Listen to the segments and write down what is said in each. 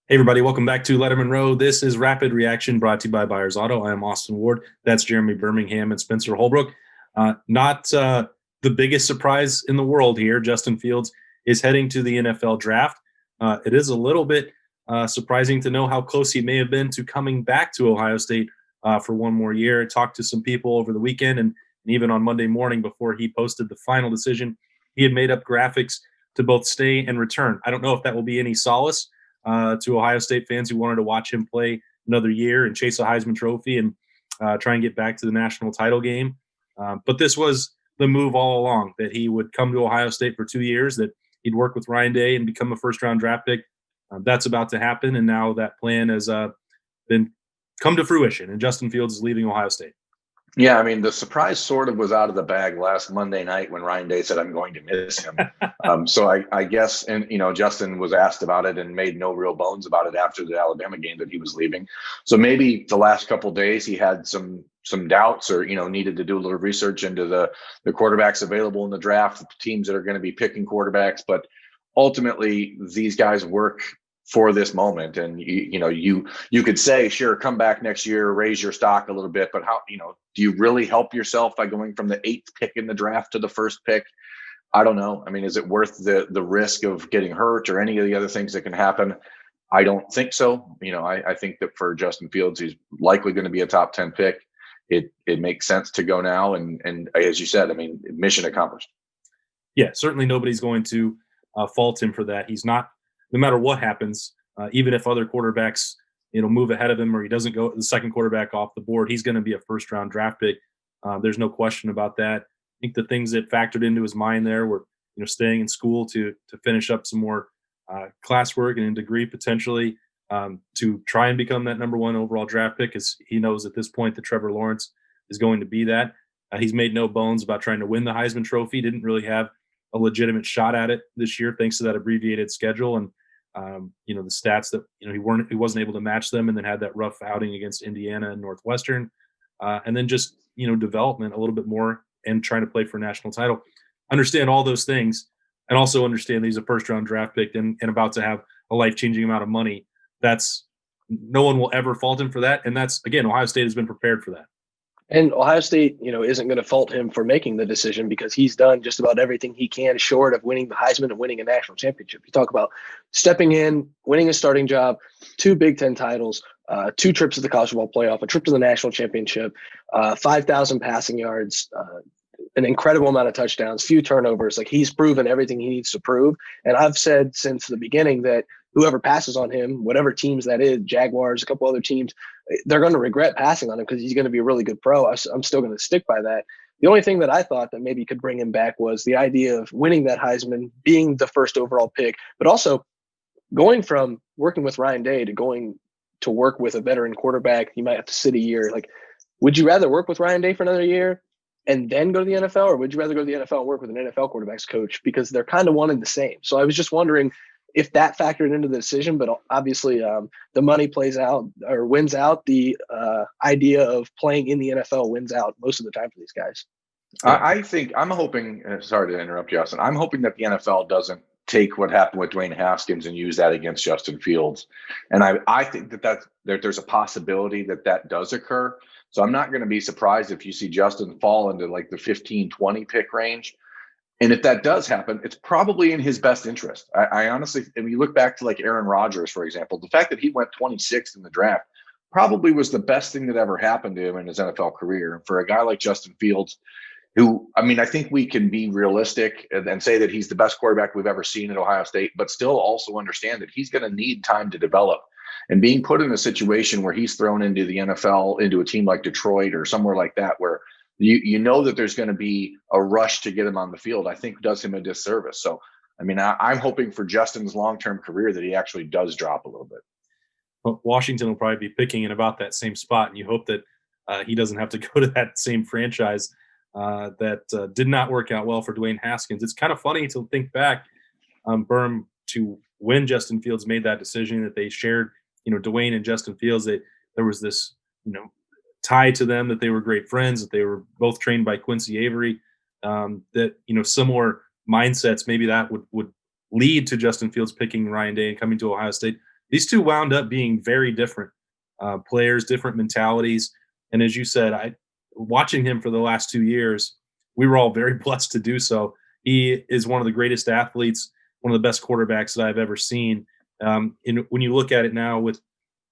Hey, everybody, welcome back to Lettermen Row. This is Rapid Reaction brought to you by Buyers Auto. I am Austin Ward. That's Jeremy Birmingham and Spencer Holbrook. Not the biggest surprise in the world here. Justin Fields is heading to the NFL draft. It is a little bit surprising to know how close he may have been to coming back to Ohio State for one more year. I talked to some people over the weekend and even on Monday morning before he posted the final decision. He had made up graphics to both stay and return. I don't know if that will be any solace to Ohio State fans who wanted to watch him play another year and chase a Heisman Trophy and try and get back to the national title game. But this was the move all along, that he would come to Ohio State for 2 years, that he'd work with Ryan Day and become a first-round draft pick. That's about to happen, and now that plan has been come to fruition, and Justin Fields is leaving Ohio State. Yeah, I mean, the surprise sort of was out of the bag last Monday night when Ryan Day said, "I'm going to miss him." So I guess, and Justin was asked about it and made no real bones about it after the Alabama game that he was leaving. So maybe the last couple of days he had some doubts, or needed to do a little research into the quarterbacks available in the draft, the teams that are going to be picking quarterbacks. But ultimately, these guys work for this moment, and you could say, sure, come back next year, raise your stock a little bit, but how do you really help yourself by going from the 8th pick in the draft to the first pick? I don't know. I mean, is it worth the risk of getting hurt or any of the other things that can happen? I don't think so. I think that for Justin Fields, he's likely going to be a top 10 pick. It makes sense to go now, and as you said, I mean, mission accomplished. Yeah, certainly nobody's going to fault him for that. He's not, no matter what happens, even if other quarterbacks, move ahead of him or he doesn't go the second quarterback off the board, he's going to be a first-round draft pick. There's no question about that. I think the things that factored into his mind there were, staying in school to finish up some more classwork and a degree potentially, to try and become that number one overall draft pick, as he knows at this point that Trevor Lawrence is going to be that. He's made no bones about trying to win the Heisman Trophy. Didn't really have a legitimate shot at it this year, thanks to that abbreviated schedule and the stats that he wasn't able to match them, and then had that rough outing against Indiana and Northwestern, and then just development a little bit more and trying to play for a national title. Understand all those things, and also understand that he's a first-round draft pick and about to have a life-changing amount of money. That's no one will ever fault him for that, and that's, again, Ohio State has been prepared for that. And Ohio State, isn't going to fault him for making the decision, because he's done just about everything he can short of winning the Heisman and winning a national championship. You talk about stepping in, winning a starting job, 2 Big Ten titles, 2 trips to the college football playoff, a trip to the national championship, 5,000 passing yards, an incredible amount of touchdowns, few turnovers. Like, he's proven everything he needs to prove. And I've said since the beginning that whoever passes on him, whatever teams that is, Jaguars, a couple other teams, they're going to regret passing on him, because he's going to be a really good pro. I'm still going to stick by that. The only thing that I thought that maybe could bring him back was the idea of winning that Heisman, being the first overall pick, but also going from working with Ryan Day to going to work with a veteran quarterback. You might have to sit a year. Like, would you rather work with Ryan Day for another year and then go to the NFL, or would you rather go to the NFL and work with an NFL quarterbacks coach? Because they're kind of one and the same. So I was just wondering if that factored into the decision, but obviously the money plays out or wins out. The idea of playing in the NFL wins out most of the time for these guys. I'm hoping, sorry to interrupt you, Austin, I'm hoping that the NFL doesn't take what happened with Dwayne Haskins and use that against Justin Fields. And I think that there's a possibility that does occur. So I'm not going to be surprised if you see Justin fall into like the 15-20 pick range. And if that does happen, it's probably in his best interest. I honestly, if you look back to like Aaron Rodgers, for example, the fact that he went 26th in the draft probably was the best thing that ever happened to him in his NFL career. For a guy like Justin Fields, who, I mean, I think we can be realistic and say that he's the best quarterback we've ever seen at Ohio State, but still also understand that he's going to need time to develop. And being put in a situation where he's thrown into the NFL, into a team like Detroit or somewhere like that, where you know that there's going to be a rush to get him on the field, I think does him a disservice. So, I mean, I'm hoping for Justin's long-term career that he actually does drop a little bit. Well, Washington will probably be picking in about that same spot, and you hope that he doesn't have to go to that same franchise that did not work out well for Dwayne Haskins. It's kind of funny to think back, Berm, to when Justin Fields made that decision, that they shared, Dwayne and Justin Fields, that there was this, tie to them, that they were great friends, that they were both trained by Quincy Avery, that, similar mindsets, maybe that would lead to Justin Fields picking Ryan Day and coming to Ohio State. these two wound up being very different players, different mentalities. And as you said, watching him for the last 2 years, we were all very blessed to do so. He is one of the greatest athletes, one of the best quarterbacks that I've ever seen. When you look at it now with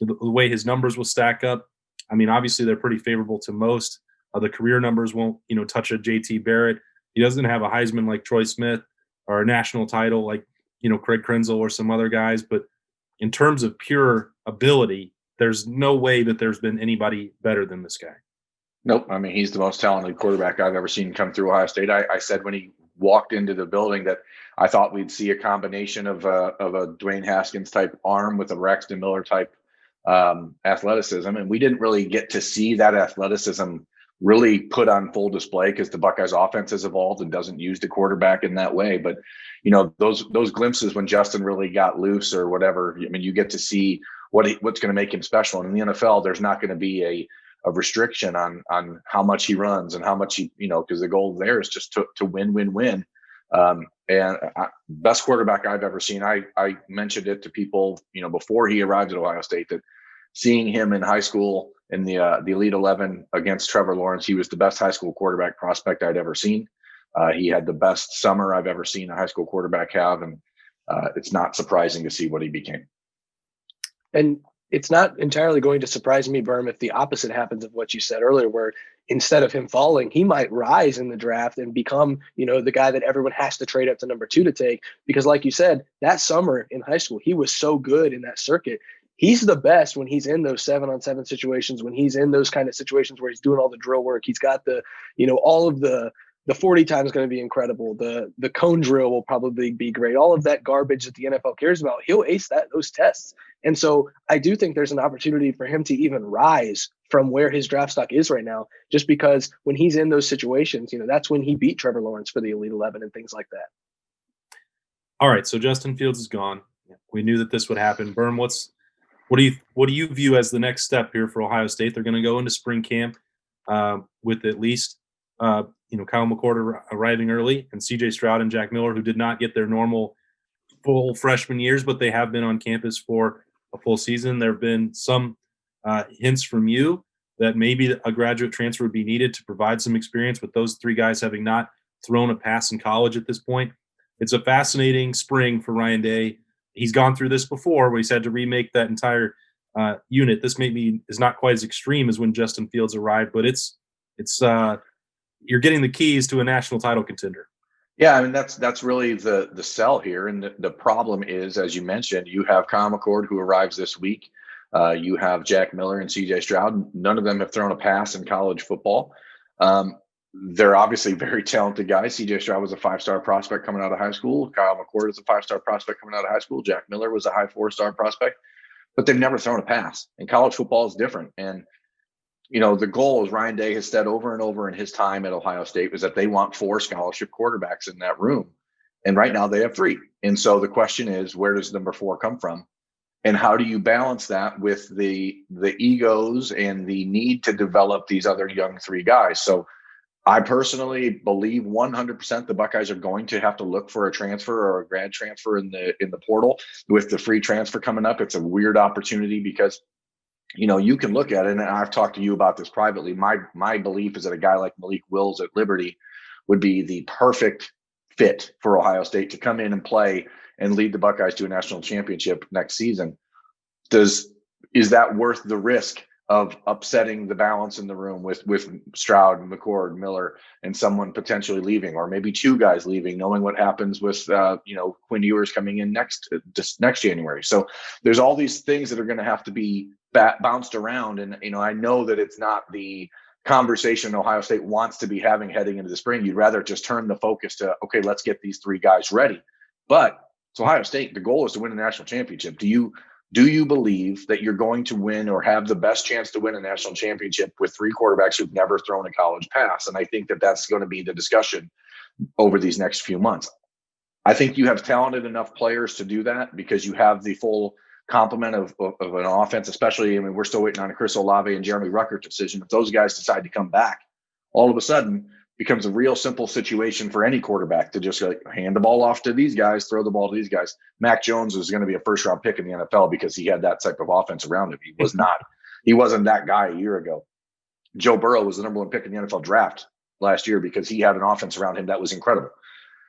the way his numbers will stack up, I mean, obviously they're pretty favorable to most. The career numbers won't, touch a JT Barrett. He doesn't have a Heisman like Troy Smith or a national title like, Craig Krenzel or some other guys. But in terms of pure ability, there's no way that there's been anybody better than this guy. Nope. I mean, he's the most talented quarterback I've ever seen come through Ohio State. I said when he walked into the building that I thought we'd see a combination of a Dwayne Haskins type arm with a Braxton Miller type athleticism. And we didn't really get to see that athleticism really put on full display because the Buckeyes offense has evolved and doesn't use the quarterback in that way. But, those glimpses when Justin really got loose or whatever, I mean, you get to see what's going to make him special. And in the NFL, there's not going to be a restriction on how much he runs and how much he, because the goal there is just to win. Best quarterback I've ever seen. I mentioned it to people, before he arrived at Ohio State, that seeing him in high school in the Elite 11 against Trevor Lawrence, he was the best high school quarterback prospect I'd ever seen. He had the best summer I've ever seen a high school quarterback have, and it's not surprising to see what he became. And it's not entirely going to surprise me, Berm, if the opposite happens of what you said earlier, where instead of him falling, he might rise in the draft and become, the guy that everyone has to trade up to number 2 to take. Because like you said, that summer in high school, he was so good in that circuit. He's the best when he's in those 7-on-7 situations, when he's in those kind of situations where he's doing all the drill work. He's got the, all of the 40 time is going to be incredible. The cone drill will probably be great. All of that garbage that the NFL cares about, he'll ace those tests. And so I do think there's an opportunity for him to even rise from where his draft stock is right now, just because when he's in those situations, that's when he beat Trevor Lawrence for the Elite 11 and things like that. All right. So Justin Fields is gone. We knew that this would happen. Berm, what do you view as the next step here for Ohio State? They're going to go into spring camp with at least Kyle McCord arriving early, and C.J. Stroud and Jack Miller, who did not get their normal full freshman years, but they have been on campus for a full season. There have been some hints from you that maybe a graduate transfer would be needed to provide some experience, with those 3 guys having not thrown a pass in college at this point. It's a fascinating spring for Ryan Day. He's gone through this before where he's had to remake that entire unit. This maybe is not quite as extreme as when Justin Fields arrived, but it's you're getting the keys to a national title contender. Yeah, I mean, that's really the sell here. And the problem is, as you mentioned, you have Kyle McCord, who arrives this week. You have Jack Miller and C.J. Stroud. None of them have thrown a pass in college football. They're obviously very talented guys. C.J. Stroud was a 5-star prospect coming out of high school. Kyle McCord is a 5-star prospect coming out of high school. Jack Miller was a high 4-star prospect. But they've never thrown a pass. And college football is different. And the goal, as Ryan Day has said over and over in his time at Ohio State, was that they want 4 scholarship quarterbacks in that room. And right now they have 3. And so the question is, where does number 4 come from? And how do you balance that with the egos and the need to develop these other young 3 guys? So I personally believe 100% the Buckeyes are going to have to look for a transfer or a grad transfer in the portal. With the free transfer coming up, it's a weird opportunity because you can look at it, and I've talked to you about this privately. My belief is that a guy like Malik Wills at Liberty would be the perfect fit for Ohio State to come in and play and lead the Buckeyes to a national championship next season. Is that worth the risk of upsetting the balance in the room with Stroud, McCord, Miller, and someone potentially leaving, or maybe 2 guys leaving, knowing what happens with Quinn Ewers coming in next January? So there's all these things that are going to have to be bounced around. And, I know that it's not the conversation Ohio State wants to be having heading into the spring. You'd rather just turn the focus to, okay, let's get these 3 guys ready. But it's Ohio State. The goal is to win a national championship. Do you believe that you're going to win or have the best chance to win a national championship with 3 quarterbacks who've never thrown a college pass? And I think that that's going to be the discussion over these next few months. I think you have talented enough players to do that because you have the full complement of an offense, especially, we're still waiting on a Chris Olave and Jeremy Ruckert decision. If those guys decide to come back, all of a sudden becomes a real simple situation for any quarterback to just like hand the ball off to these guys, throw the ball to these guys. Mac Jones was going to be a first round pick in the NFL because he had that type of offense around him. He wasn't that guy a year ago. Joe Burrow was the number 1 pick in the NFL draft last year because he had an offense around him that was incredible.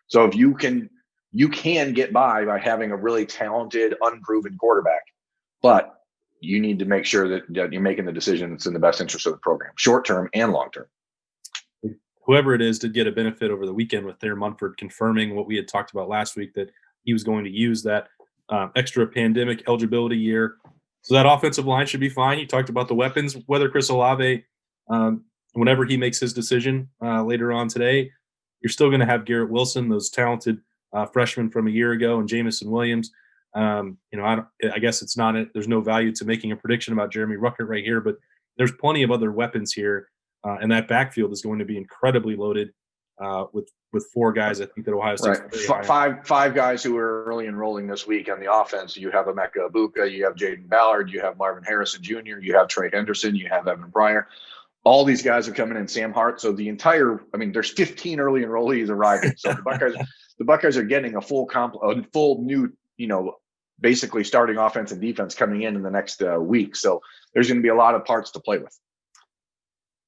So if you can get by having a really talented, unproven quarterback, but you need to make sure that you're making the decision that's in the best interest of the program, short term and long term. Whoever it is did get a benefit over the weekend with Thayer Munford confirming what we had talked about last week, that he was going to use that extra pandemic eligibility year. So that offensive line should be fine. You talked about the weapons, whether Chris Olave, whenever he makes his decision later on today, you're still going to have Garrett Wilson, those talented freshmen from a year ago, and Jamison Williams. I guess it's not there's no value to making a prediction about Jeremy Ruckert right here, but there's plenty of other weapons here. And that backfield is going to be incredibly loaded with 4 guys. I think that Ohio State five guys who are early enrolling this week on the offense. You have Emeka Ibuka, you have Jaden Ballard, you have Marvin Harrison Jr., you have Trey Henderson, you have Evan Pryor. All these guys are coming in. Sam Hart. So there's 15 early enrollees arriving. So the Buckeyes are getting a full new, basically starting offense and defense coming in the next week. So there's going to be a lot of parts to play with.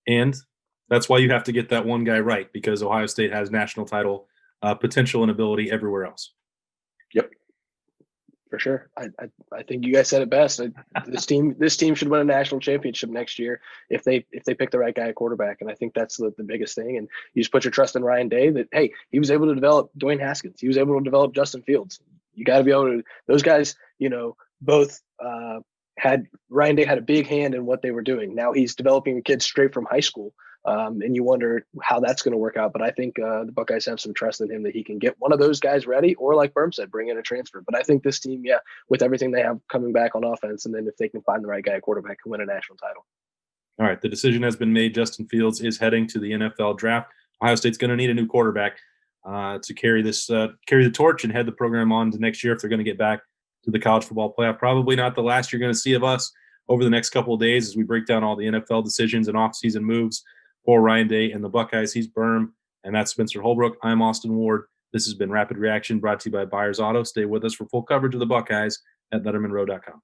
And that's why you have to get that one guy right, because Ohio State has national title potential and ability everywhere else. Yep, for sure. I think you guys said it best. This team should win a national championship next year if they pick the right guy at quarterback. And I think that's the biggest thing. And you just put your trust in Ryan Day that, hey, he was able to develop Dwayne Haskins. He was able to develop Justin Fields. You got to be able to. Those guys, both. Ryan Day had a big hand in what they were doing. Now he's developing kids straight from high school. And you wonder how that's going to work out. But I think the Buckeyes have some trust in him that he can get one of those guys ready, or like Berm said, bring in a transfer. But I think this team, with everything they have coming back on offense, and then if they can find the right guy at quarterback, can win a national title. All right. The decision has been made. Justin Fields is heading to the NFL draft. Ohio State's going to need a new quarterback to carry the torch and head the program on to next year if they're going to get back to the college football playoff. Probably not the last you're going to see of us over the next couple of days as we break down all the NFL decisions and offseason moves for Ryan Day and the Buckeyes. He's Berm, and that's Spencer Holbrook. I'm Austin Ward. This has been Rapid Reaction, brought to you by Buyers Auto. Stay with us for full coverage of the Buckeyes at lettermenrow.com.